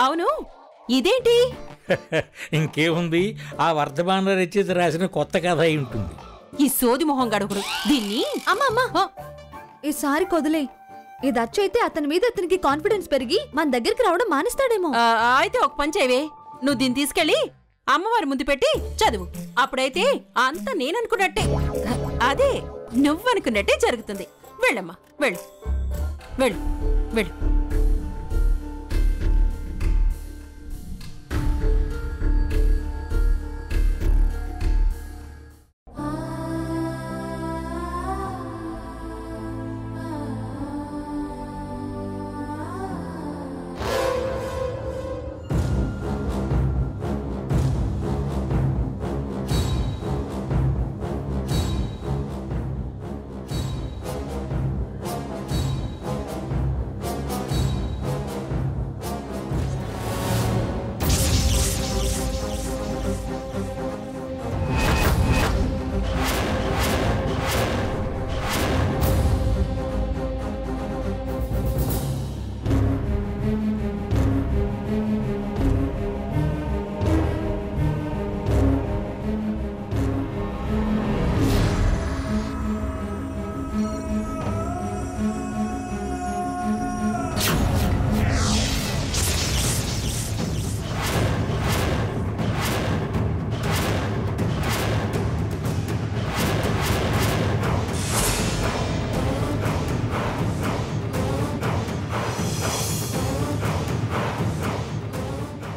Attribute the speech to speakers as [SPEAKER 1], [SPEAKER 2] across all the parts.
[SPEAKER 1] అవును, ఇదేంటి?
[SPEAKER 2] ఇంకేముంది, ఆ వర్ధమాన రచయిత రాసిన కొత్త కథ అయి ఉంటుంది.
[SPEAKER 1] ఈ సోది మొహం గడుగుడు దీన్ని.
[SPEAKER 3] అమ్మా ఈసారి కొదిలే. ఇది అచ్చైతే అతని మీద అతనికి కాన్ఫిడెన్స్ పెరిగి మన దగ్గరికి రావడం మానేస్తాడేమో.
[SPEAKER 1] అయితే ఒక పని చేయవే, నువ్వు దీన్ని తీసుకెళ్ళి అమ్మవారి ముందు పెట్టి చదువు. అప్పుడైతే అంత నేననుకున్నట్టే, అదే నువ్వనుకున్నట్టే జరుగుతుంది. వెళ్ళమ్మా, వెళ్ళు వెళ్ళు వెళ్ళు.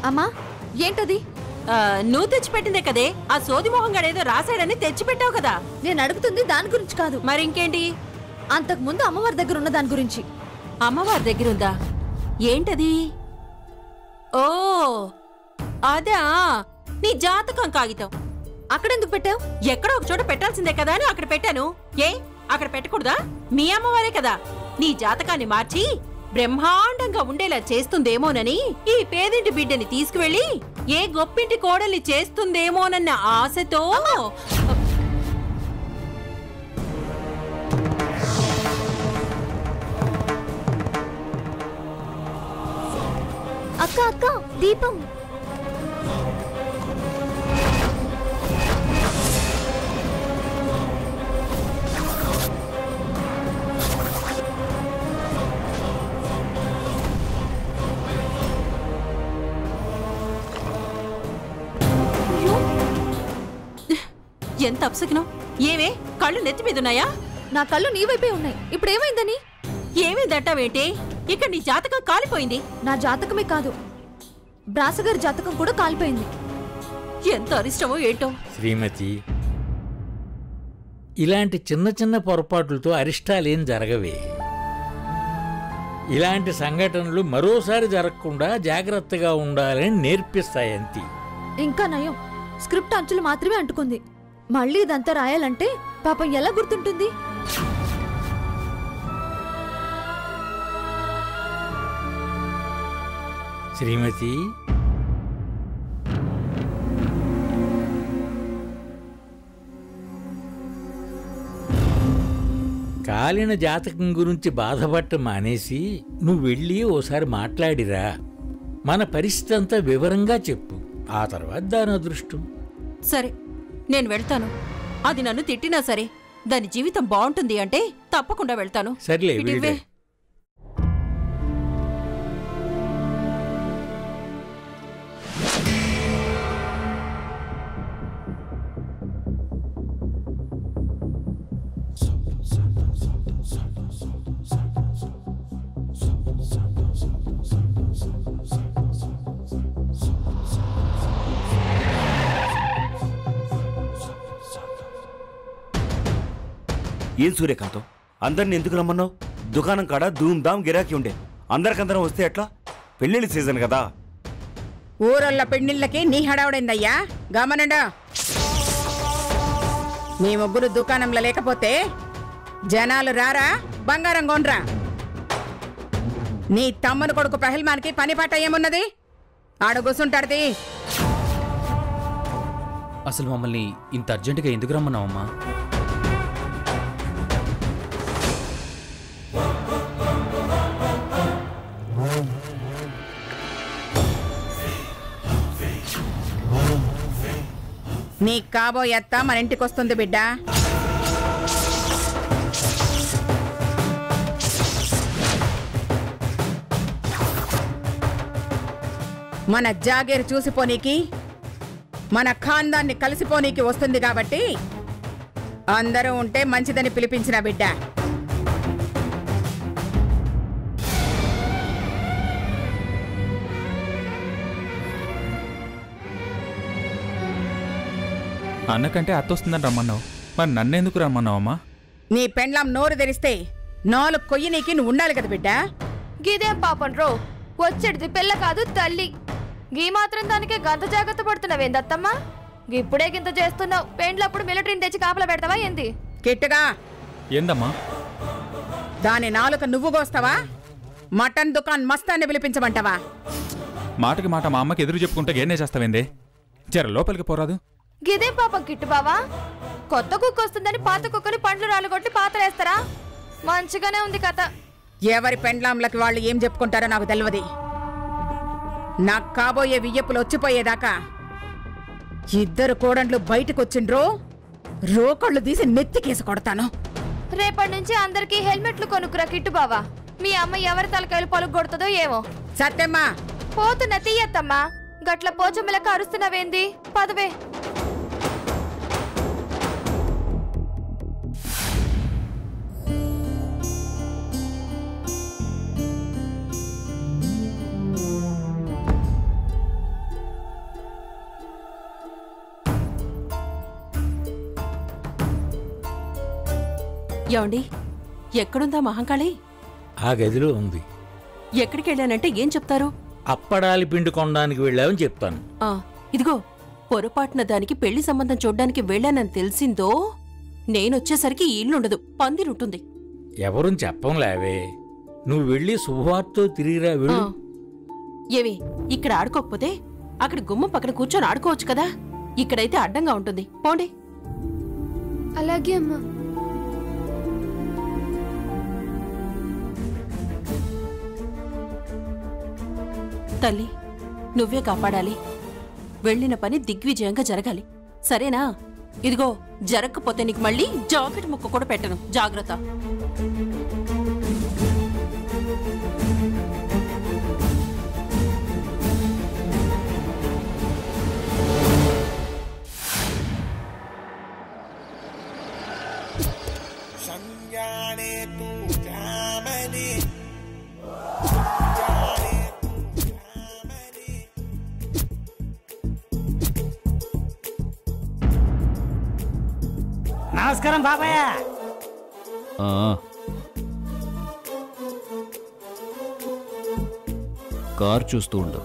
[SPEAKER 3] అమ్మా ఏంటది?
[SPEAKER 1] నువ్వు తెచ్చిపెట్టిందే కదే. ఆ సోది మొహం గడేదో రాశాడని తెచ్చిపెట్టావు కదా.
[SPEAKER 3] నేను అడుగుతుంది దాని గురించి కాదు.
[SPEAKER 1] మరి ఇంకేంటి?
[SPEAKER 3] అంతకు ముందు అమ్మవారి దగ్గర ఉన్న దాని గురించి.
[SPEAKER 1] అమ్మవారి దగ్గర ఉందా? ఏంటది? ఓ అదా, నీ జాతకం కాగితం.
[SPEAKER 3] అక్కడెందుకు పెట్టావు?
[SPEAKER 1] ఎక్కడో ఒక చోట పెట్టాల్సిందే కదా అని అక్కడ పెట్టాను. ఏ అక్కడ పెట్టకూడదా? మీ అమ్మవారే కదా నీ జాతకాన్ని మార్చి బ్రహ్మాండంగా ఉండేలా చేస్తుందేమోనని ఈ పేదింటి బిడ్డని తీసుకువెళ్ళి ఏ గొప్పింటి కోడల్ని చేస్తుందేమోనన్న ఆశతో.
[SPEAKER 3] అక్క అక్క దీపం.
[SPEAKER 1] ఎంత అప్సకినం. ఏవే కళ్ళు నెత్తి మీద ఉన్నాయా?
[SPEAKER 3] నా కళ్ళు నీ వైపే ఉన్నాయి. ఇప్పుడు ఏమైందని?
[SPEAKER 1] ఏమైందంటావేంటి? ఇక్కడ నీ జాతకం కాలిపోయింది.
[SPEAKER 3] నా జాతకమే కాదు, బ్రాసగారి జాతకం కూడా కాలిపోయింది.
[SPEAKER 1] ఎంత అరిష్టమో ఏంటో.
[SPEAKER 2] శ్రీమతి, ఇలాంటి చిన్న చిన్న పొరపాట్లతో అరిష్టాలేం జరగవే. ఇలాంటి సంఘటనలు మరోసారి జరగకుండా జాగ్రత్తగా ఉండాలని నేర్పిస్తాయంతి.
[SPEAKER 3] ఇంకా నయం, స్క్రిప్ట్ అంచులు మాత్రమే అంటుకుంది. మళ్ళీ ఇదంతా రాయాలంటే పాపం ఎలా గుర్తుంటుంది?
[SPEAKER 2] శ్రీమతి, కాలిన జాతకం గురించి బాధపట్ట మానేసి నువ్వు వెళ్ళి ఓసారి మాట్లాడిరా. మన పరిస్థితి అంతా వివరంగా చెప్పు. ఆ తర్వాత దాని అదృష్టం.
[SPEAKER 1] సరే, నేను వెళ్తాను. అది నన్ను తిట్టినా సరే దాని జీవితం బాగుంటుంది అంటే తప్పకుండా వెళ్తాను.
[SPEAKER 2] సర్లే,
[SPEAKER 1] ఇటివ్వే.
[SPEAKER 4] ఏం సూర్యకాంతం, అందరిని ఎందుకు రమ్మన్నావు? దుకాణం కాడ ధూమ్ ధామ్ గిరాకీ ఉండే. అందరికందరం వస్తే ఎట్లా? పెళ్ళిళ్ళ సీజన్ కదా.
[SPEAKER 5] ఊరొల్ల పెళ్ళిళ్ళకి నీ హడావుడైందయ్యా. గమనండా, నీ ముగ్గురు దుకాణంలో లేకపోతే జనాలు రారా? బంగారం కొనరా? నీ తమ్ముని కొడుకు ప్రహల్మాన్కి పని పాట ఏమున్నది? ఆడ కూసుంటాడిది.
[SPEAKER 6] అసలు మమ్మల్ని ఇంత అర్జెంటుగా ఎందుకు రమ్మన్నావమ్మా?
[SPEAKER 5] నీ కాబోయే అత్త మన ఇంటికి వస్తుంది బిడ్డ. మన జాగీర్ చూసిపోనీకి, మన ఖాందాన్ని కలిసిపోనీకి వస్తుంది కాబట్టి అందరూ ఉంటే మంచిదని పిలిపించిన బిడ్డ.
[SPEAKER 7] అన్నకంటే అత్తొస్తుందని రమ్మన్నావు, మరి నన్నెందుకు రమ్మన్నావమ్మా?
[SPEAKER 5] నీ పెండ్లాం నోరు తెరిస్తే 4 కొయ్యి నీకి నువ్వు ఉండాలి కదా బిడ్డ.
[SPEAKER 3] గిదేం పాపం రో, వచ్చేది పిల్ల కాదు తల్లి. గీ మాత్రం దానికే గంత జాగ్రత్త పడుతున్నావేందత్తమ్మా? ఇప్పుడే గింత చేస్తున్నావు, పెండ్లప్పుడు మిలిటరీని తెచ్చి కాపలా పెడతావా ఏంది?
[SPEAKER 5] కిట్టుగా
[SPEAKER 7] ఏందమ్మా?
[SPEAKER 5] దాని నాలుక నువ్వు కోస్తావా? మటన్ దుకాన్ మస్తాన్ని పిలిపించమంటావా?
[SPEAKER 7] మాటకి మాట మా అమ్మకి ఎదురు చెప్పుకుంటే గేనే చేస్తావేందే? జర లోపలికి పోరాదు.
[SPEAKER 3] గిదేం పాపం కిట్టు బావా, కొత్త కుక్క వస్తుందని పాత కుక్కని పండ్లు రాళ్ళగొట్టి పాతలేస్తారా? మంచిగానే ఉంది కథ.
[SPEAKER 5] ఎవరి పెండ్లాంలకి వాళ్ళు ఏం చెప్పుకుంటారో నాకు తెలియదు. నాకు కాబోయే వియ్యప్పులు వచ్చిపోయేదాకా ఇద్దరు కోడండ్లు బయటకు వచ్చిండ్రో రోకళ్ళు తీసి నెత్తికేసి కొడతాను.
[SPEAKER 3] రేపటి నుంచి అందరికీ హెల్మెట్లు కొనుక్కురా కిట్టు బావా. మీ అమ్మ ఎవరి తలకాయలు పొలుగొడుతుందో ఏమో.
[SPEAKER 5] సత్యమ్మా,
[SPEAKER 3] పోతున్న తీయత్తమ్మా, గట్ల పోచమ్మలక అరుస్తున్నావేంది? పదవే.
[SPEAKER 1] ఏమండి, ఎక్కడుందా మహంకాళి?
[SPEAKER 2] ఆ గదిలో ఉంది.
[SPEAKER 1] ఎక్కడికి వెళ్ళానంటే ఏం చెప్తారు?
[SPEAKER 2] అప్పడాలి పిండి కొనడానికి వెళ్ళావని చెప్తాను.
[SPEAKER 1] ఇదిగో, పొరపాటున దానికి పెళ్లి సంబంధం చూడ్డానికి వెళ్ళానని తెలిసిందో నేనొచ్చేసరికి ఈ ఇల్లుండదు, పందిరుంటుంది.
[SPEAKER 2] ఎవరని చెప్పంలేవే, నువ్వు వెళ్ళి శుభవార్తతో తిరిగిరా వెళ్ళు.
[SPEAKER 1] ఏవి, ఇక్కడ ఆడుకోకపోతే అక్కడ గుమ్మం పక్కన కూర్చొని ఆడుకోవచ్చు కదా. ఇక్కడైతే అడ్డంగా ఉంటుంది, పోండి.
[SPEAKER 3] అలాగే అమ్మా.
[SPEAKER 1] తల్లి, నువ్వే కాపాడాలి. వెళ్ళిన పని దిగ్విజయంగా జరగాలి, సరేనా? ఇదిగో, జరగకపోతే నీకు మళ్ళీ జాకెట్ ముక్క కూడా పెట్టను, జాగ్రత్త.
[SPEAKER 8] నమస్కారం బాబాయ్.
[SPEAKER 6] కార్ చూస్తూ ఉండు.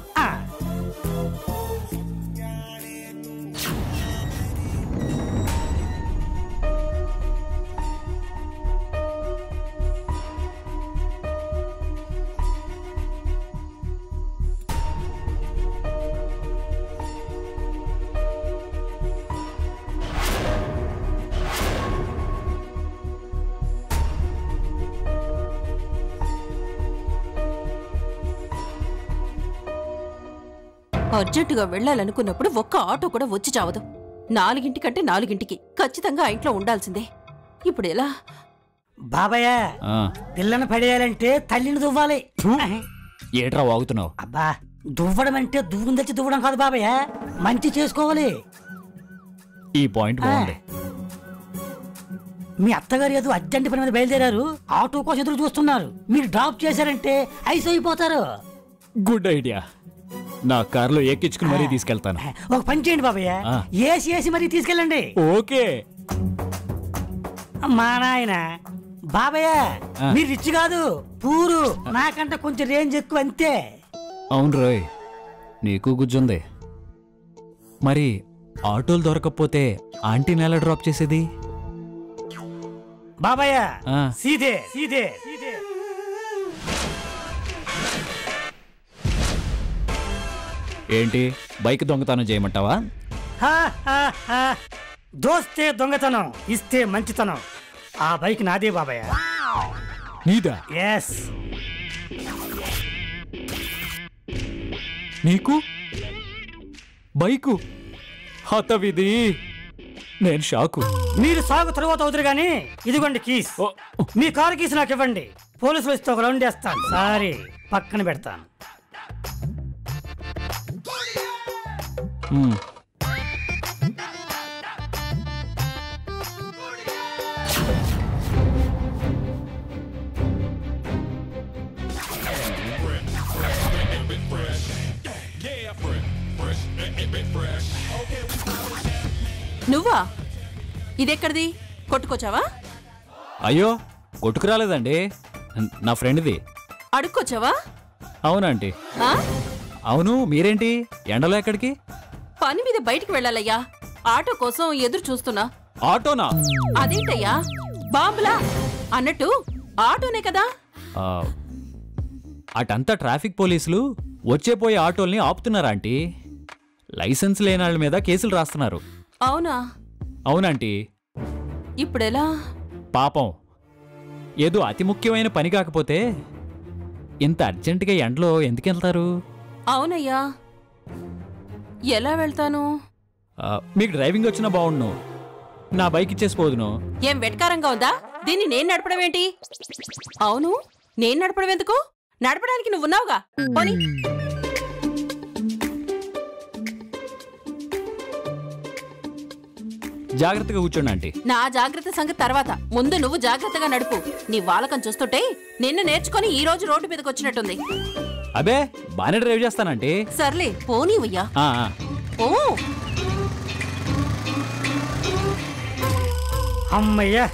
[SPEAKER 1] అర్జెంటుగా వెళ్లాలనుకున్నప్పుడు ఒక్క ఆటో కూడా వచ్చి చావదు. 4ంటికంటే 4ంటికి ఖచ్చితంగా ఆ ఇంట్లో ఉండాల్సిందే. ఇప్పుడు ఎలా?
[SPEAKER 8] బాబాయ్, పిల్లని పడేయాలంటే తల్లిని దువ్వాలి.
[SPEAKER 6] ఏట్రా వాగుతున్నావు?
[SPEAKER 8] అబ్బా, దువ్వడం అంటే దువ్వుని తెచ్చి దువ్వడం కాదు బాబాయ్, మంచి చేసుకోవాలి.
[SPEAKER 6] ఈ పాయింట్ బాగుంది.
[SPEAKER 8] మీ అత్తగారు ఏదో అర్జెంట్ పని మీద బయలుదేరారు, ఆటో కోసం ఎదురు చూస్తున్నారు. మీరు డ్రాప్ చేశారంటే ఐస్ అయిపోతారు.
[SPEAKER 6] Good idea. నా కారులో ఎక్కించుకుని మరీ తీసుకెళ్తాను.
[SPEAKER 8] ఒక పని చేయండి బాబాయ్, ఏసి మరీ తీసుకెళ్ళండి.
[SPEAKER 6] ఓకే.
[SPEAKER 8] మా నాయన బాబాయ్, మీరు రిచ్ కాదు, పూరు. నాకంటే కొంచెం రేంజ్ ఎక్కువ, అంతే.
[SPEAKER 6] అవును రోయ్, నీకు గుజ్జుంది. మరి ఆటోలు దొరకకపోతే ఆంటీని ఎలా డ్రాప్ చేసేది?
[SPEAKER 8] బాబాయ్, సీదే సీదే సీదే.
[SPEAKER 6] ఏంటి, బైక్ దొంగతనం చేయమంటావా?
[SPEAKER 8] దోస్తే దొంగతనం, ఇస్తే మంచితనం. ఆ బైక్ నాదే బాబాయ్.
[SPEAKER 6] నీదా?
[SPEAKER 8] ఎస్.
[SPEAKER 6] నీకు బైకు? హతవిధి. నేను షాకు.
[SPEAKER 8] మీరు సాగు తర్వాత అవుతారు కానీ ఇదిగోండి కీస్. మీ కారు కీస్ నాకు ఇవ్వండి. పోలీసులు ఇస్తే ఒక రౌండ్ వేస్తాను. సారీ, పక్కన పెడతాను.
[SPEAKER 1] నువ్వా? ఇదెక్కడిది? కొట్టుకొచ్చావా?
[SPEAKER 6] అయ్యో, కొట్టుకు రాలేదండి, నా ఫ్రెండ్ది.
[SPEAKER 1] అడుక్కొచ్చావా?
[SPEAKER 6] అవునంటీ.
[SPEAKER 1] ఆ?
[SPEAKER 6] అవును, మీరేంటి ఎండలో ఎక్కడికి?
[SPEAKER 1] పని మీద బయటికి వెళ్ళాలయ్యా. ఆటో కోసం ఎదురు చూస్తున్నా.
[SPEAKER 6] ఆటోనా?
[SPEAKER 1] అదేంటయ్యా బాంబులా అన్నట్టు ఆటోనే కదా.
[SPEAKER 6] అటంతా ట్రాఫిక్ పోలీసులు వచ్చేపోయే ఆటోల్ని ఆపుతున్నారా ఆంటీ? లైసెన్స్ లేని వాళ్ళ మీద కేసులు రాస్తున్నారు.
[SPEAKER 1] అవునా?
[SPEAKER 6] అవునంటీ.
[SPEAKER 1] ఇప్పుడెలా?
[SPEAKER 6] పాపం, ఏదో అతి ముఖ్యమైన పని కాకపోతే ఇంత అర్జెంటుగా ఎండలో ఎందుకు వెళ్తారు?
[SPEAKER 1] అవునయ్యా, ఎలా వెళ్తాను?
[SPEAKER 6] మీకు డ్రైవింగ్ వచ్చినా బాగుండు, నా బైక్ ఇచ్చేసిపోదును.
[SPEAKER 1] ఏం వెటకారంగా ఉందా? దీన్ని నేను నడపడం ఏంటి? అవును, నేను నడపడం ఎందుకు? నడపడానికి నువ్వున్నావుగా. పోనీ.
[SPEAKER 6] జాగ్రత్తగా కూర్చోండి ఆంటీ.
[SPEAKER 1] నా జాగ్రత్త సంగతి తర్వాత, ముందు నువ్వు జాగ్రత్తగా నడుపు. నీ వాలకం చూస్తుంటే నిన్ను నేర్చుకొని ఈ రోజు రోడ్డు మీదకి వచ్చినట్టుంది.
[SPEAKER 6] అబే, బాగానే డ్రైవ్ చేస్తానంటీ.
[SPEAKER 1] సర్లే పోనీవయ్యా. ఓ
[SPEAKER 8] అమ్మయ్యా,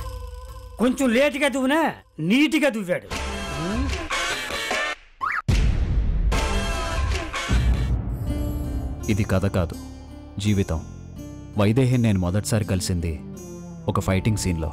[SPEAKER 8] కొంచెం లేటుగా దువ్వునా నీట్గా దువ్వాడు.
[SPEAKER 6] ఇది కథ కాదు, జీవితం. వైదేహిని నేను మొదటిసారి కలిసింది ఒక ఫైటింగ్ సీన్లో.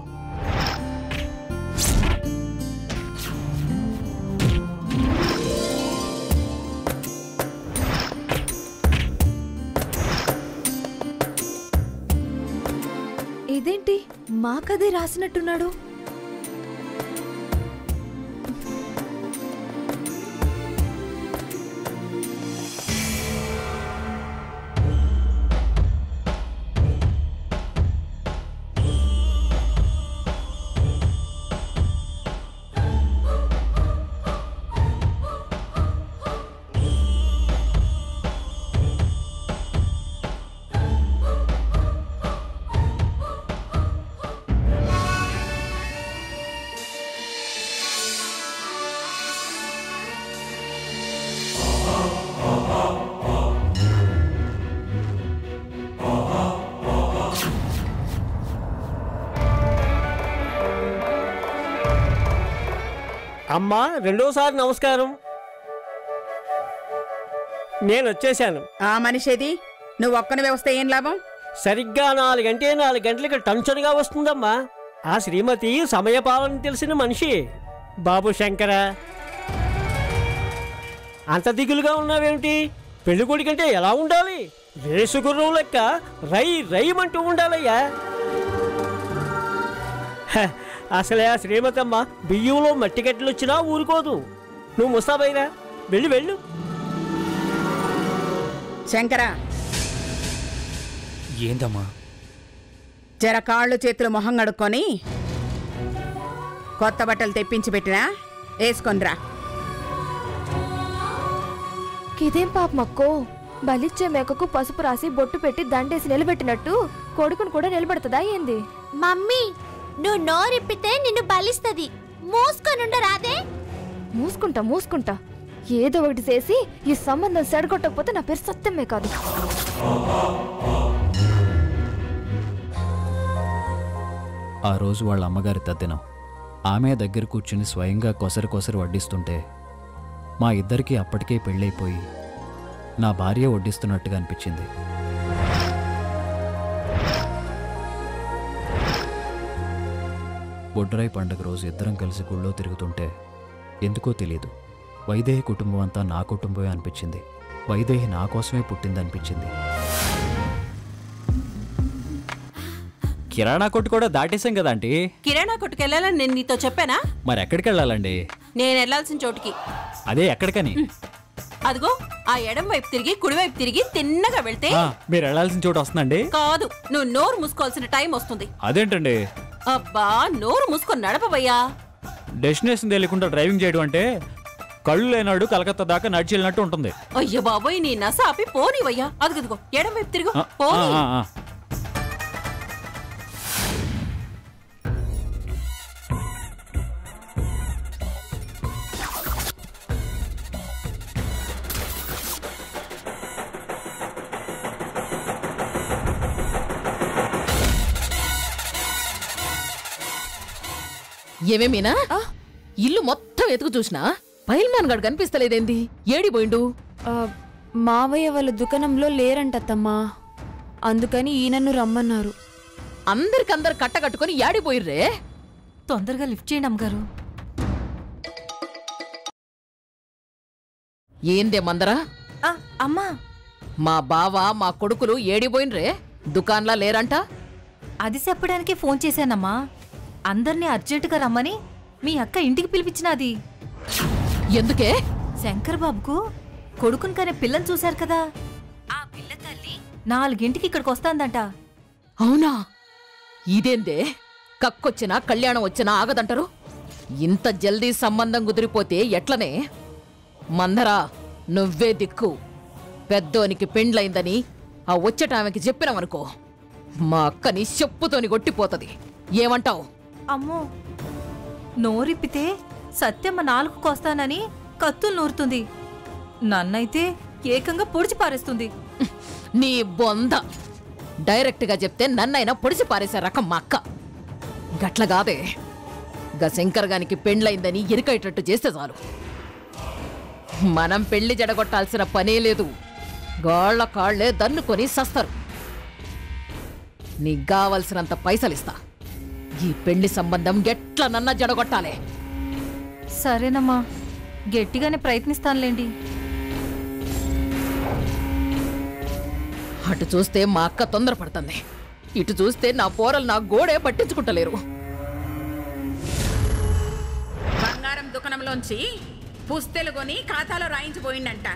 [SPEAKER 3] ఇదేంటి మా కథే రాసినట్టున్నాడు?
[SPEAKER 9] అమ్మా, రెండోసారి నమస్కారం. నేను వచ్చేసాను.
[SPEAKER 5] ఆ మనిషిది నువ్వు ఒక్కనివే వస్తే ఏం లాభం?
[SPEAKER 9] సరిగ్గా 4 గంటలకి టెన్షన్గా వస్తుందమ్మా. ఆ శ్రీమతి సమయపాలన తెలిసిన మనిషి. బాబు శంకర, అంత దిగులుగా ఉన్నావేమిటి? పెళ్లి కొడుకంటే ఎలా ఉండాలి? రేసు గుర్రం లెక్క రై రైమంటూ ఉండాలయ్యా. అసలే ఆ శ్రీమతమ్మ బియ్యంలో మట్టి గడ్డలు వచ్చినా ఊరుకోదు. నువ్వు ముస్తాబైరా, వెళ్ళు వెళ్ళు.
[SPEAKER 5] శంకర,
[SPEAKER 6] ఏందమ్మా?
[SPEAKER 5] జర కాళ్ళు చేతులు మొహం కడుక్కొని కొత్త బట్టలు తెప్పించి పెట్టినా వేసుకొనిరా.
[SPEAKER 3] ఇదేం పాపమక్కో, బలిచ్చే మేకకు పసుపు రాసి బొట్టు పెట్టి దండేసి నిలబెట్టినట్టు కొడుకును కూడా నిలబెడుతుందా ఏంది?
[SPEAKER 10] మమ్మీ, నువ్వు నోరిప్పితే నిన్ను బలిస్తది. మూసుకొనుండరాదే?
[SPEAKER 3] మూసుకుంటా ఏదో ఒకటి చేసి ఈ సంబంధం సెడగొట్టకపోతే నా పేరు సత్యమే కాదు.
[SPEAKER 6] ఆ రోజు వాళ్ళ అమ్మగారి తద్దినం. ఆమె దగ్గర కూర్చుని స్వయంగా కొసరు వడ్డిస్తుంటే మా ఇద్దరికీ అప్పటికే పెళ్ళైపోయి నా భార్య వడ్డిస్తున్నట్టుగా అనిపించింది. బొడ్రాయి పండుగ రోజు ఇద్దరం కలిసి గుళ్ళో తిరుగుతుంటే ఎందుకో తెలీదు, వైదేహి కుటుంబం అంతా నా కుటుంబమే అనిపించింది. వైదేహి నా కోసమే పుట్టిందనిపించింది. కిరాణా కొట్టు కూడా దాటేశాం కదా ఆంటీ.
[SPEAKER 1] కిరాణా కొట్టుకెళ్ళాలని నేను నీతో చెప్పానా?
[SPEAKER 6] మరి ఎక్కడికి వెళ్ళాలండి?
[SPEAKER 1] నేను వెళ్ళాల్సిన చోటుకి.
[SPEAKER 6] అదే ఎక్కడికని?
[SPEAKER 1] అదిగో ఆ ఎడం వైపు తిరిగి కుడివైపు తిరిగి తిన్నగా వెళ్తే
[SPEAKER 6] మీరు వెళ్ళాల్సిన చోటు వస్తుందండి.
[SPEAKER 1] కాదు, నువ్వు నోరు మూసుకోవాల్సిన టైం వస్తుంది.
[SPEAKER 6] అదేంటండి?
[SPEAKER 1] అబ్బా, నోరు మూసుకొని నడపవయ్యా.
[SPEAKER 6] డెస్టినేషన్ తెలియకుండా డ్రైవింగ్ చేయడం అంటే కళ్ళు లేనాడు కలకత్తా దాకా నడిచి వెళ్ళినట్టు ఉంటుంది.
[SPEAKER 1] అయ్యో బాబోయ్, నీ నస ఆపి పోనివయ్యా. అదిగో ఎడం వైపు తిరుగు, పోనీ.
[SPEAKER 11] ఏమేమీనా ఇల్లు మొత్తం ఎతుకు చూసినా పైల్మాన్ గడు కనిపిస్తలేదేంది? ఏడిపోయిండు?
[SPEAKER 3] మావయ్య వాళ్ళ దుకాణంలో లేరంటమ్మా, అందుకని ఈయనను రమ్మన్నారు.
[SPEAKER 11] అందరికందరు కట్టకట్టుకుని ఏడిపోయిర్రే.
[SPEAKER 3] తొందరగా లిఫ్ట్ చేయండి అమ్మగారు.
[SPEAKER 11] ఏందే మందరా?
[SPEAKER 3] అమ్మా,
[SPEAKER 11] మా బావ మా కొడుకులు ఏడిపోయినరే, దుకాన్లా లేరంట.
[SPEAKER 3] అది చెప్పడానికి ఫోన్ చేశానమ్మా. అందర్నీ అర్జెంటుగా రమ్మని మీ అక్క ఇంటికి పిలిపించినది.
[SPEAKER 11] ఎందుకే?
[SPEAKER 3] శంకర్ బాబుకు కొడుకుని కనే పిల్లని చూశారు కదా, ఆ పిల్ల తల్లి 4 ఇక్కడికి వస్తాందంట.
[SPEAKER 11] అవునా? ఇదేందే? కక్కొచ్చినా కళ్యాణం వచ్చినా ఆగదంటారు. ఇంత జల్దీ సంబంధం కుదిరిపోతే ఎట్లనే? మందరా, నువ్వే దిక్కు. పెద్దోనికి పెండ్లైందని ఆ వచ్చటామెకి చెప్పినావనుకో, మా అక్కని చెప్పుతోని కొట్టిపోతది. ఏమంటావు?
[SPEAKER 3] అమ్మో, నోరిప్పితే సత్యమ్మ 4కు వస్తానని కత్తులు నూరుతుంది. నన్నైతే ఏకంగా పొడిచి పారేస్తుంది.
[SPEAKER 11] నీ బొంద! డైరెక్ట్గా చెప్తే నన్నైనా పొడిచి పారేసే రకం మా అక్క. గట్లగాదే, గా శంకర్ గానికి పెండ్లైందని ఇరికైటట్టు చేస్తే చాలు. మనం పెళ్లి జడగొట్టాల్సిన పనే లేదు. గాళ్ల కాళ్లే దన్నుకొని సస్తారు. నీకు కావలసినంత పైసలిస్తా. ఈ పెళ్లి సంబంధం ఎట్లనన్నా జడగొట్టాలే.
[SPEAKER 3] సరేనమ్మా, గట్టిగానే ప్రయత్నిస్తానులేండి.
[SPEAKER 11] అటు చూస్తే మా అక్క తొందరపడుతుంది, ఇటు చూస్తే నా పోరలు నా గోడే పట్టించుకుంటలేరు.
[SPEAKER 5] బంగారం దుకాణంలోంచి పుస్తెలు కొని ఖాతాలో రాయించిపోయిందంట.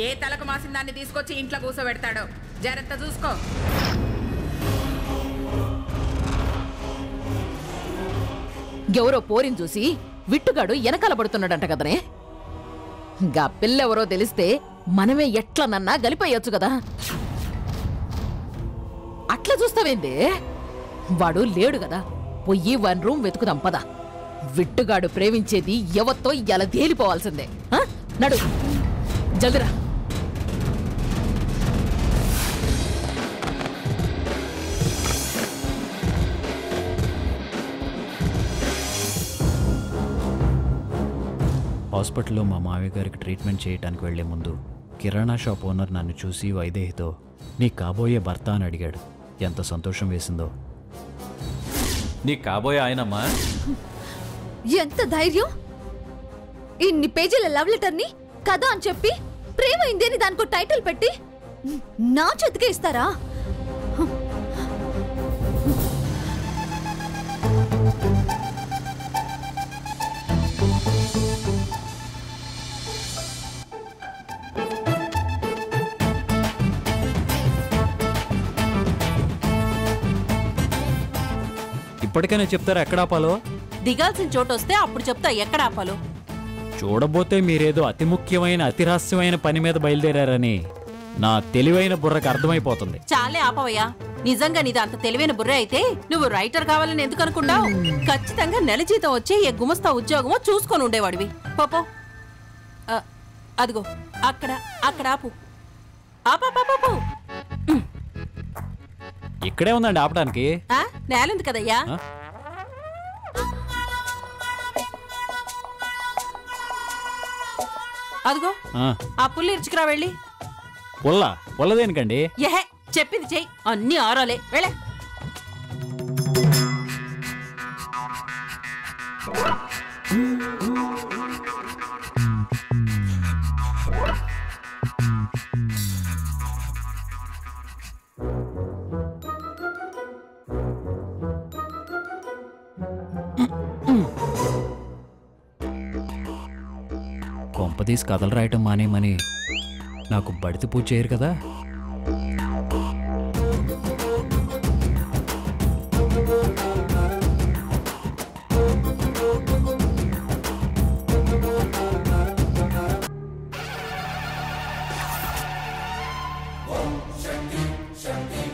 [SPEAKER 5] ఏ తలకు మాసిన దాన్ని తీసుకొచ్చి ఇంట్లో కూసోబెడతాడో జాగ్రత్త చూసుకో.
[SPEAKER 11] ఎవరో పోరిని చూసి విట్టుగాడు వెనకాల పడుతున్నాడంట కదనే. గా పిల్లెవరో తెలిస్తే మనమే ఎట్లనన్నా గలిపోయొచ్చు కదా. అట్లా చూస్తావేందే? వాడు లేడు కదా, పొయ్యి 1 రూమ్ వెతుకుదాం పద. విట్టుగాడు ప్రేమించేది ఎవత్తో ఇలా తేలిపోవాల్సిందే. నడు, జల్దిరా.
[SPEAKER 6] హాస్పిటల్లో మా మావయ్య గారికి ట్రీట్మెంట్ చేయడానికి వెళ్లే ముందు కిరాణా షాప్ ఓనర్ నన్ను చూసి వైదేహితో నీ కాబోయే భర్త అని అడిగాడు. ఎంత సంతోషం వేసిందో.
[SPEAKER 12] నీ కాబోయే ఆయనమ్మా.
[SPEAKER 3] ఎంత ధైర్యం! ఇన్ని పేజీల లవ్ లెటర్ని కథ అని చెప్పి ప్రేమైంది అని దానికో టైటిల్ పెట్టి నా చేతికే ఇస్తారా?
[SPEAKER 6] ఇప్పటికైనా చెప్తారా ఎక్కడ ఆపాలో?
[SPEAKER 1] దిగాల్సిన చోటు వస్తే అప్పుడు చెప్తా ఎక్కడ ఆపాలో.
[SPEAKER 6] చూడబోతే మీరేదో అతి ముఖ్యమైన అతి రహస్యమైన పని మీద బయలుదేరారని నా తెలివైన బుర్రకు అర్థమైపోతుంది.
[SPEAKER 1] చాలే ఆపవయ్యా. నిజంగా నీది అంత తెలివైన బుర్ర అయితే నువ్వు రైటర్ కావాలని ఎందుకు అనుకున్నావు? ఖచ్చితంగా నెల జీతం వచ్చే ఏ గుమస్తా ఉద్యోగమో చూసుకొని ఉండేవాడివి. పోపో. అదిగో అక్కడ అక్కడ ఆపు. ఆపాపాపు.
[SPEAKER 6] ఇక్కడే ఉందండి ఆపడానికి.
[SPEAKER 1] నేలుంది కదయ్యా. అదిగో ఆ పుల్లు ఇరుచుకురా వెళ్ళి.
[SPEAKER 6] పుల్ల దేనికండి?
[SPEAKER 1] ఏహే, చెప్పింది చెయ్యి. అన్ని ఆరాలే, వెళ్ళే.
[SPEAKER 6] కొంపదీసి కథలు రాయటం మానేమని నాకు బడితి పూజ చేయరు కదా?
[SPEAKER 13] శక్తి